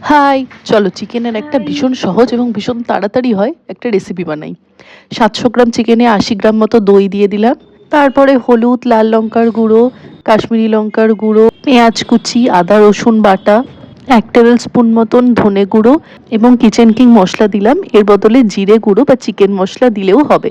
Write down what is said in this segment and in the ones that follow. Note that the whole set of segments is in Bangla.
হাই, চলো চিকেনের একটা ভীষণ সহজ এবং ভীষণ তাড়াতাড়ি হয় একটা রেসিপি বানাই। 700 গ্রাম চিকেনে 80 গ্রাম মতো দই দিয়ে দিলাম। তারপরে হলুদ, লাল লঙ্কার গুঁড়ো, কাশ্মীরি লঙ্কার গুঁড়ো, পেঁয়াজ কুচি, আদা রসুন বাটা, 1 টেবিল স্পুন মতন ধনে গুঁড়ো এবং কিচেন কিং মশলা দিলাম। এর বদলে জিরে গুঁড়ো বা চিকেন মশলা দিলেও হবে।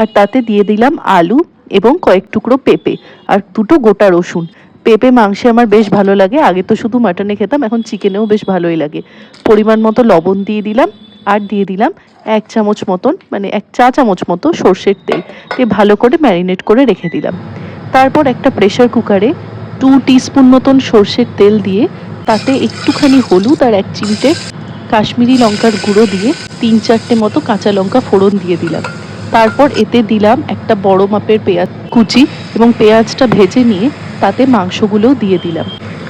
আর তাতে দিয়ে দিলাম আলু এবং কয়েক টুকরো পেঁপে আর দুটো গোটা রসুন। পেঁপে মাংসে আমার বেশ ভালো লাগে, আগে তো শুধু মাটনে খেতাম, এখন চিকেনেও বেশ ভালোই লাগে। পরিমাণ মতো লবণ দিয়ে দিলাম আর দিয়ে দিলাম 1 চামচ মতন, মানে 1 চা চামচ মতো সর্ষের তেল দিয়ে ভালো করে ম্যারিনেট করে রেখে দিলাম। তারপর একটা প্রেশার কুকারে 2 টিস্পুন মতন সর্ষের তেল দিয়ে তাতে একটুখানি হলুদ আর 1 চিমটে কাশ্মীরি লঙ্কার গুঁড়ো দিয়ে 3-4টে মতো কাঁচা লঙ্কা ফোড়ন দিয়ে দিলাম। তারপর এতে দিলাম একটা বড় মাপের পেঁয়াজ কুচি এবং পেঁয়াজটা ভেজে নিয়ে তাতে মাংসগুলোও দিয়ে দিলাম।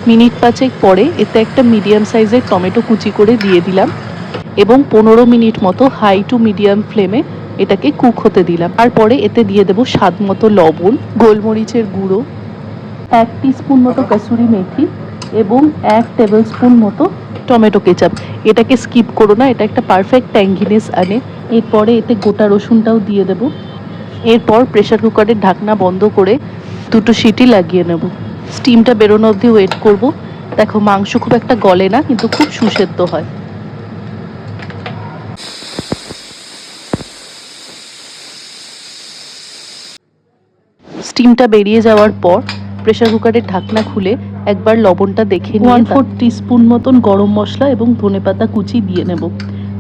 মিনিট 5 পরে এতে একটা মিডিয়াম সাইজের টমেটো কুচি করে দিয়ে দিলাম এবং 15 মিনিট মতো হাই টু মিডিয়াম ফ্লেমে এটাকে কুক হতে দিলাম। আর পরে এতে দিয়ে দেবো স্বাদ মতো লবণ, গোলমরিচের গুঁড়ো, 1 টিস্পুন মতো কসুরি মেথি এবং 1 টেবিল স্পুন মতো টমেটো কেচাপ। এটাকে স্কিপ করো না, এটা একটা পারফেক্ট ট্যাঙ্গিনেস আনে। এরপরে এতে গোটা রসুনটাও দিয়ে দেবো। এরপর প্রেশার কুকারের ঢাকনা বন্ধ করে 2টো সিটি লাগিয়ে নেব। স্টিমটা বেরোনো অবধি ওয়েট করব। দেখো মাংস খুব একটা গলে না, কিন্তু খুব সুসেদ্ধ হয়। স্টিমটা বেরিয়ে যাওয়ার পর প্রেশার কুকারের ঢাকনা খুলে একবার লবণটা দেখে নিয়ে 1/4 টিস্পুন মতন গরম মশলা এবং ধনেপাতা কুচি দিয়ে নেব।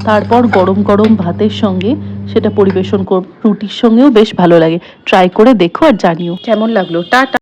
তারপর গরম গরম ভাতের সঙ্গে সেটা পরিবেশন করব। রুটির সঙ্গেও বেশ ভালো লাগে। ট্রাই করে দেখো আর জানিও কেমন লাগলো। টাটা।